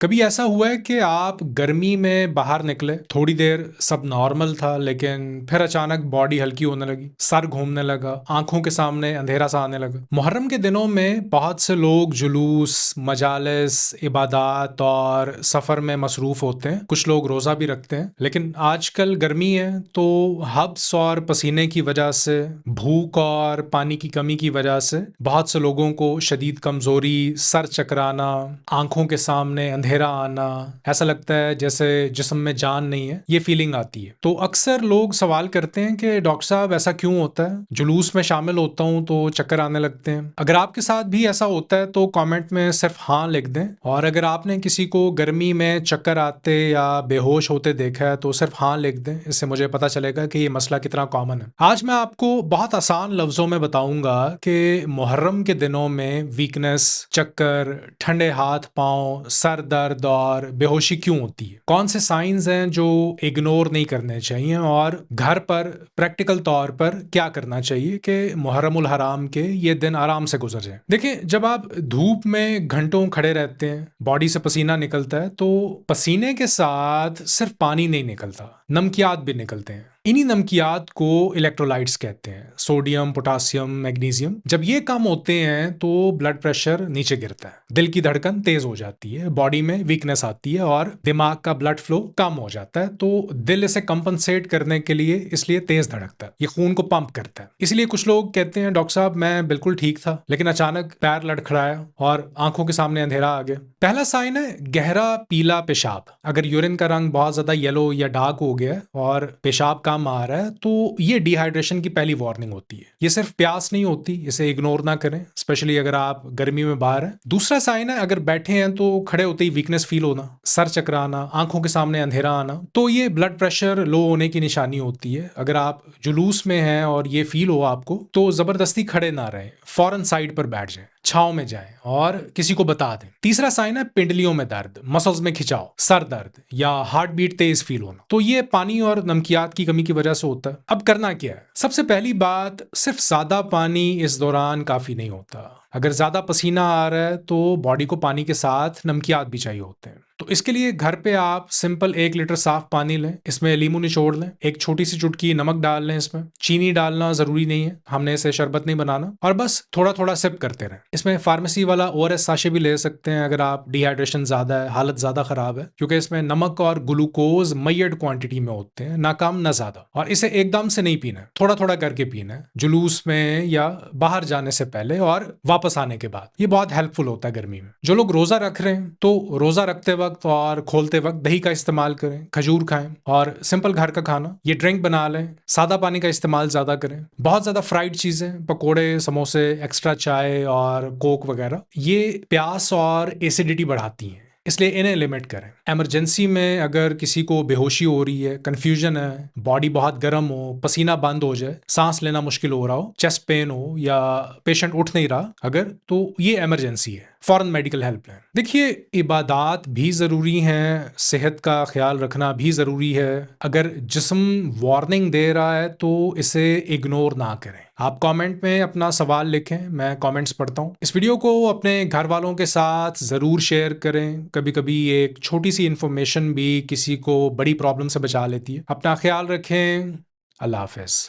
कभी ऐसा हुआ है कि आप गर्मी में बाहर निकले, थोड़ी देर सब नॉर्मल था, लेकिन फिर अचानक बॉडी हल्की होने लगी, सर घूमने लगा, आंखों के सामने अंधेरा सा आने लगा। मुहर्रम के दिनों में बहुत से लोग जुलूस, मजालिस, इबादत और सफर में मसरूफ होते हैं। कुछ लोग रोजा भी रखते हैं, लेकिन आजकल गर्मी है तो हब्स और पसीने की वजह से, भूख और पानी की कमी की वजह से बहुत से लोगों को शदीद कमजोरी, सर चकराना, आंखों के सामने अंधेरा आना, ऐसा लगता है जैसे जिस्म में जान नहीं है, ये फीलिंग आती है। तो अक्सर लोग सवाल करते हैं कि डॉक्टर साहब ऐसा क्यों होता है? जुलूस में शामिल होता हूं तो चक्कर आने लगते हैं। अगर आपके साथ भी ऐसा होता है तो कमेंट में सिर्फ हाँ लिख दें, और अगर आपने किसी को गर्मी में चक्कर आते या बेहोश होते देखा है तो सिर्फ हाँ लिख दें। इससे मुझे पता चलेगा कि ये मसला कितना कॉमन है। आज मैं आपको बहुत आसान लफ्जों में बताऊंगा कि मुहर्रम के दिनों में वीकनेस, चक्कर, ठंडे हाथ पांव, सर दर्द और बेहोशी क्यों होती है, कौन से साइंस हैं जो इग्नोर नहीं करने चाहिए, और घर पर प्रैक्टिकल तौर पर क्या करना चाहिए कि मुहर्रमुल हराम के ये दिन आराम से गुजर जाए। देखिए, जब आप धूप में घंटों खड़े रहते हैं, बॉडी से पसीना निकलता है, तो पसीने के साथ सिर्फ पानी नहीं निकलता, नमकियात भी निकलते हैं। इन्हीं नमकियात को इलेक्ट्रोलाइट्स कहते हैं, सोडियम, पोटासियम, मैग्नीशियम। जब ये कम होते हैं तो ब्लड प्रेशर नीचे गिरता है, दिल की धड़कन तेज हो जाती है, बॉडी में वीकनेस आती है और दिमाग का ब्लड फ्लो कम हो जाता है। तो दिल इसे कंपनसेट करने के लिए इसलिए तेज धड़कता है, ये खून को पंप करता है। इसलिए कुछ लोग कहते हैं डॉक्टर साहब मैं बिल्कुल ठीक था, लेकिन अचानक पैर लड़खड़ाया और आंखों के सामने अंधेरा आ गया। पहला साइन है गहरा पीला पेशाब। अगर यूरिन का रंग बहुत ज्यादा येलो या डार्क हो गया और पेशाब कम आ रहा है तो ये डिहाइड्रेशन की पहली वार्निंग होती है। ये सिर्फ प्यास नहीं होती, इसे इग्नोर ना करें, स्पेशली अगर आप गर्मी में बाहर हैं। दूसरा साइन है अगर बैठे हैं तो खड़े होते ही वीकनेस फील होना, सर चकराना, आंखों के सामने अंधेरा आना, तो ये ब्लड प्रेशर लो होने की निशानी होती है। अगर आप जुलूस में हैं और ये फील हो आपको तो जबरदस्ती खड़े ना रहें, फौरन साइड पर बैठ जाएं, छांव में जाएं और किसी को बता दें। तीसरा साइन है पिंडलियों में दर्द, मसल्स में खिंचाव, सर दर्द या हार्ट बीट तेज फील होना, तो ये पानी और नमकियात की कमी की वजह से होता है। अब करना क्या है? सबसे पहली बात, सिर्फ सादा पानी इस दौरान काफी नहीं होता। अगर ज्यादा पसीना आ रहा है तो बॉडी को पानी के साथ नमकियात भी चाहिए होते हैं। तो इसके लिए घर पे आप सिंपल 1 लीटर साफ पानी लें, इसमें लींबू निचोड़ लें, एक छोटी सी चुटकी नमक डाल लें, इसमें चीनी डालना जरूरी नहीं है, हमने इसे शरबत नहीं बनाना, और बस थोड़ा थोड़ा सिप करते रहें। इसमें फार्मेसी वाला ओआरएस साशे भी ले सकते हैं अगर आप डिहाइड्रेशन ज्यादा है, हालत ज्यादा खराब है, क्योंकि इसमें नमक और ग्लूकोज मैयड क्वांटिटी में होते हैं, ना कम ना ज्यादा। और इसे एकदम से नहीं पीना है, थोड़ा थोड़ा करके पीना है, जुलूस में या बाहर जाने से पहले और वापस आने के बाद। ये बहुत हेल्पफुल होता है गर्मी में। जो लोग रोजा रख रहे हैं तो रोजा रखते वक्त और खोलते वक्त दही का इस्तेमाल करें, खजूर खाएं और सिंपल घर का खाना, ये ड्रिंक बना लें। सादा पानी का इस्तेमाल ज्यादा करें। बहुत ज्यादा फ्राइड चीजें, पकोड़े, समोसे, एक्स्ट्रा चाय और कोक वगैरह, ये प्यास और एसिडिटी बढ़ाती हैं, इसलिए इन्हें लिमिट करें। इमरजेंसी में अगर किसी को बेहोशी हो रही है, कंफ्यूजन है, बॉडी बहुत गर्म हो, पसीना बंद हो जाए, सांस लेना मुश्किल हो रहा हो, चेस्ट पेन हो या पेशेंट उठ नहीं रहा अगर, तो ये इमरजेंसी है, फौरन मेडिकल हेल्प लें। देखिए, इबादत भी ज़रूरी हैं, सेहत का ख्याल रखना भी ज़रूरी है। अगर जिस्म वार्निंग दे रहा है तो इसे इग्नोर ना करें। आप कमेंट में अपना सवाल लिखें, मैं कमेंट्स पढ़ता हूँ। इस वीडियो को अपने घर वालों के साथ ज़रूर शेयर करें। कभी कभी एक छोटी सी इन्फॉर्मेशन भी किसी को बड़ी प्रॉब्लम से बचा लेती है। अपना ख्याल रखें। अल्लाह हाफ़िज़।